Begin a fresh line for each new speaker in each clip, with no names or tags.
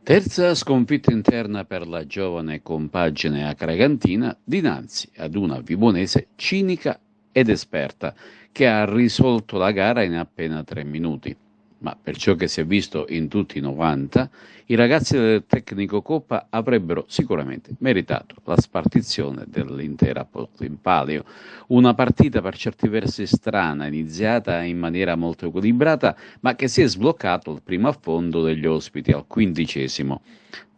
Terza sconfitta interna per la giovane compagine acragantina dinanzi ad una vibonese cinica ed esperta che ha risolto la gara in appena 3 minuti. Ma per ciò che si è visto in tutti i 90, i ragazzi del Tecnico Coppa avrebbero sicuramente meritato la spartizione dell'intera posta in palio. Una partita per certi versi strana, iniziata in maniera molto equilibrata, ma che si è sbloccato al primo affondo degli ospiti al 15°.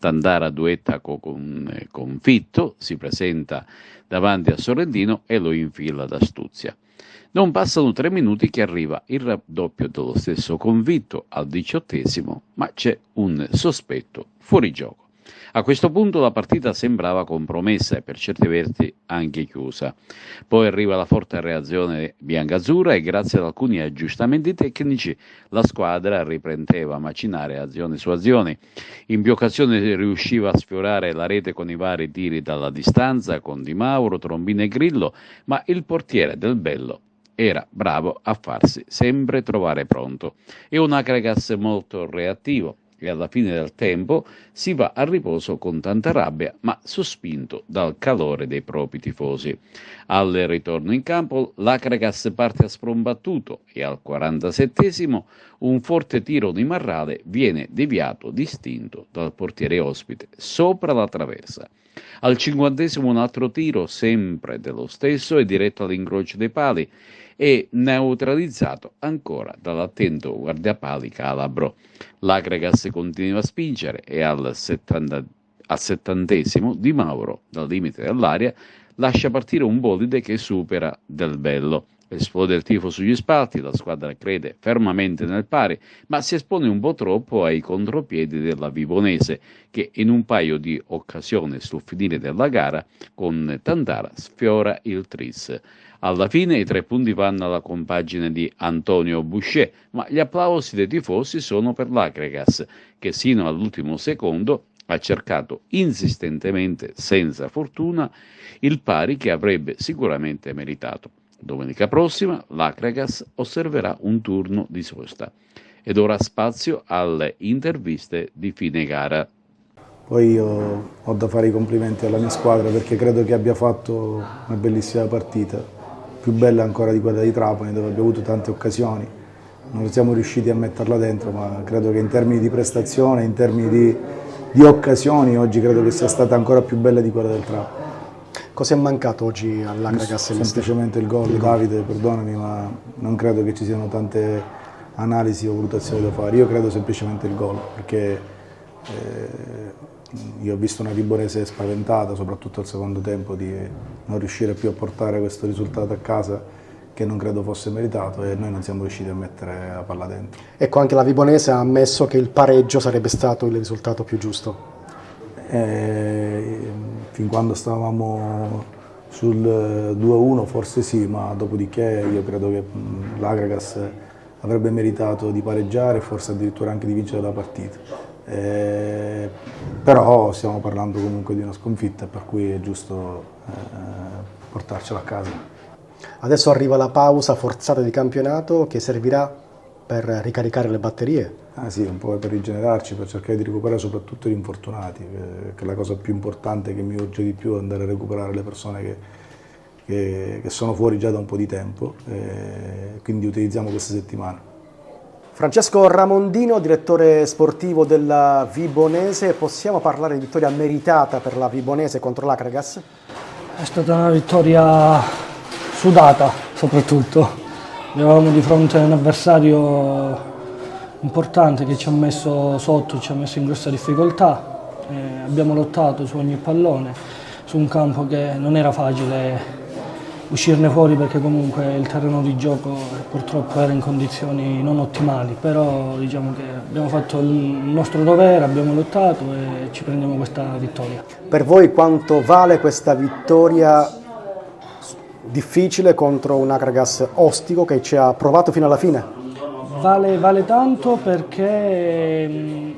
Tandara duetta con Fitto, si presenta davanti a Sorrentino e lo infila d'astuzia. Non passano 3 minuti che arriva il raddoppio dello stesso Convitto al 18°, ma c'è un sospetto fuori gioco. A questo punto la partita sembrava compromessa e per certi versi anche chiusa. Poi arriva la forte reazione biancazzurra e grazie ad alcuni aggiustamenti tecnici la squadra riprendeva a macinare azione su azione. In più occasioni riusciva a sfiorare la rete con i vari tiri dalla distanza con Di Mauro, Trombino e Grillo, ma il portiere del Bello era bravo a farsi sempre trovare pronto. È un Acregas molto reattivo e alla fine del tempo si va a riposo con tanta rabbia, ma sospinto dal calore dei propri tifosi. Al ritorno in campo l'Acregas parte a sprombattuto e al 47° un forte tiro di Marrale viene deviato distinto dal portiere ospite sopra la traversa. Al 50° un altro tiro, sempre dello stesso, è diretto all'incrocio dei pali e neutralizzato ancora dall'attento guardiapali calabro. L'Agregas continua a spingere e al 70° Di Mauro, dal limite dell'area, lascia partire un bolide che supera Del Bello. Esplode il tifo sugli spalti, la squadra crede fermamente nel pari, ma si espone un po' troppo ai contropiedi della Vibonese, che in un paio di occasioni sul finire della gara, con Tantara sfiora il tris. Alla fine i 3 punti vanno alla compagine di Antonio Boucher, ma gli applausi dei tifosi sono per l'Acregas, che sino all'ultimo secondo ha cercato insistentemente, senza fortuna, il pari che avrebbe sicuramente meritato. Domenica prossima l'Acregas osserverà un turno di sosta ed ora spazio alle interviste di fine gara.
Poi io ho da fare i complimenti alla mia squadra perché credo che abbia fatto una bellissima partita, più bella ancora di quella di Trapani dove abbiamo avuto tante occasioni. Non siamo riusciti a metterla dentro, ma credo che in termini di prestazione, in termini di occasioni, oggi credo che sia stata ancora più bella di quella del Trapani.
Cos'è mancato oggi all'Acregas?
Semplicemente il gol. Davide, perdonami, ma non credo che ci siano tante analisi o valutazioni da fare. Io credo semplicemente il gol, perché io ho visto una Vibonese spaventata, soprattutto al secondo tempo, di non riuscire più a portare questo risultato a casa, che non credo fosse meritato, e noi non siamo riusciti a mettere la palla dentro.
Ecco, anche la Vibonese ha ammesso che il pareggio sarebbe stato il risultato più giusto.
Fin quando stavamo sul 2-1 forse sì, ma dopodiché io credo che l'Acregas avrebbe meritato di pareggiare e forse addirittura anche di vincere la partita. Però stiamo parlando comunque di una sconfitta, per cui è giusto portarcela a casa.
Adesso arriva la pausa forzata di campionato che servirà per ricaricare le batterie.
Ah sì, un po' per rigenerarci, per cercare di recuperare soprattutto gli infortunati, che la cosa più importante che mi urge di più è andare a recuperare le persone che sono fuori già da un po' di tempo, quindi utilizziamo queste settimane.
Francesco Ramondino, direttore sportivo della Vibonese, possiamo parlare di vittoria meritata per la Vibonese contro l'Acregas?
È stata una vittoria sudata soprattutto, eravamo di fronte a un avversario importante che ci ha messo sotto, ci ha messo in grossa difficoltà, abbiamo lottato su ogni pallone, su un campo che non era facile uscirne fuori perché comunque il terreno di gioco purtroppo era in condizioni non ottimali, però diciamo che abbiamo fatto il nostro dovere, abbiamo lottato e ci prendiamo questa vittoria.
Per voi quanto vale questa vittoria difficile contro un Acregas ostico che ci ha provato fino alla fine?
Vale tanto perché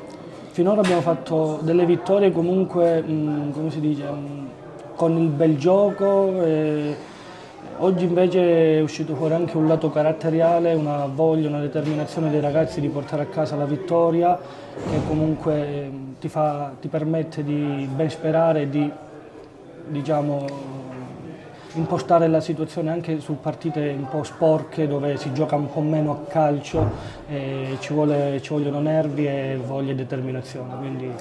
finora abbiamo fatto delle vittorie comunque, come si dice, con il bel gioco, Oggi invece è uscito fuori anche un lato caratteriale, una voglia, una determinazione dei ragazzi di portare a casa la vittoria, che comunque ti permette di ben sperare e di, diciamo, impostare la situazione anche su partite un po' sporche dove si gioca un po' meno a calcio, ci vogliono nervi e voglia e determinazione. Quindi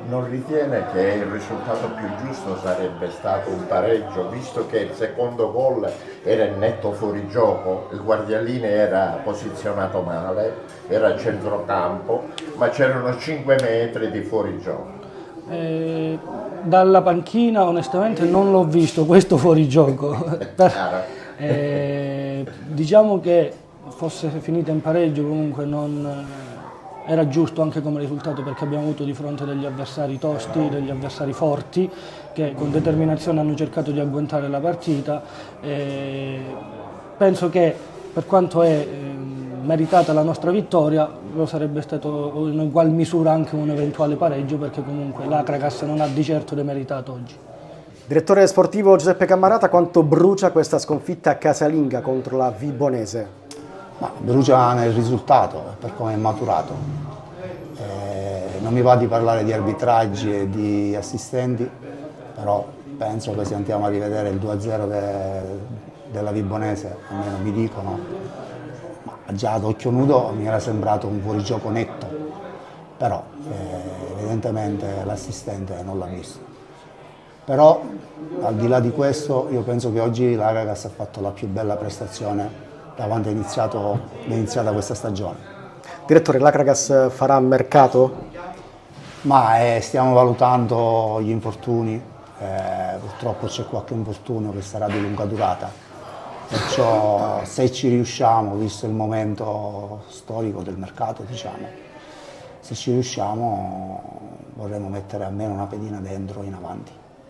Non ritiene che il risultato più giusto sarebbe stato un pareggio, visto che il secondo gol era in netto fuorigioco, il guardialine era posizionato male, era a centrocampo, ma c'erano 5 metri di fuorigioco?
Dalla panchina onestamente non l'ho visto questo fuorigioco. Diciamo che fosse finita in pareggio comunque non era giusto anche come risultato, perché abbiamo avuto di fronte degli avversari tosti, degli avversari forti che con determinazione hanno cercato di agguantare la partita. Penso che per quanto è meritata la nostra vittoria, lo sarebbe stato in ugual misura anche un eventuale pareggio, perché comunque l'Acragas non ha di certo demeritato oggi.
Direttore sportivo Giuseppe Cammarata, quanto brucia questa sconfitta casalinga contro la Vibonese?
Ma brucia nel risultato, per come è maturato. Non mi va di parlare di arbitraggi e di assistenti, però penso che se andiamo a rivedere il 2-0 della Vibonese, almeno mi dicono, ma già ad occhio nudo mi era sembrato un fuorigioco netto, però evidentemente l'assistente non l'ha visto. Però al di là di questo io penso che oggi l'Acragas ha fatto la più bella prestazione da quando è iniziata questa stagione.
Direttore, l'Acragas farà mercato?
Ma stiamo valutando gli infortuni, purtroppo c'è qualche infortunio che sarà di lunga durata, perciò se ci riusciamo, visto il momento storico del mercato, diciamo, se ci riusciamo vorremmo mettere almeno una pedina dentro in avanti.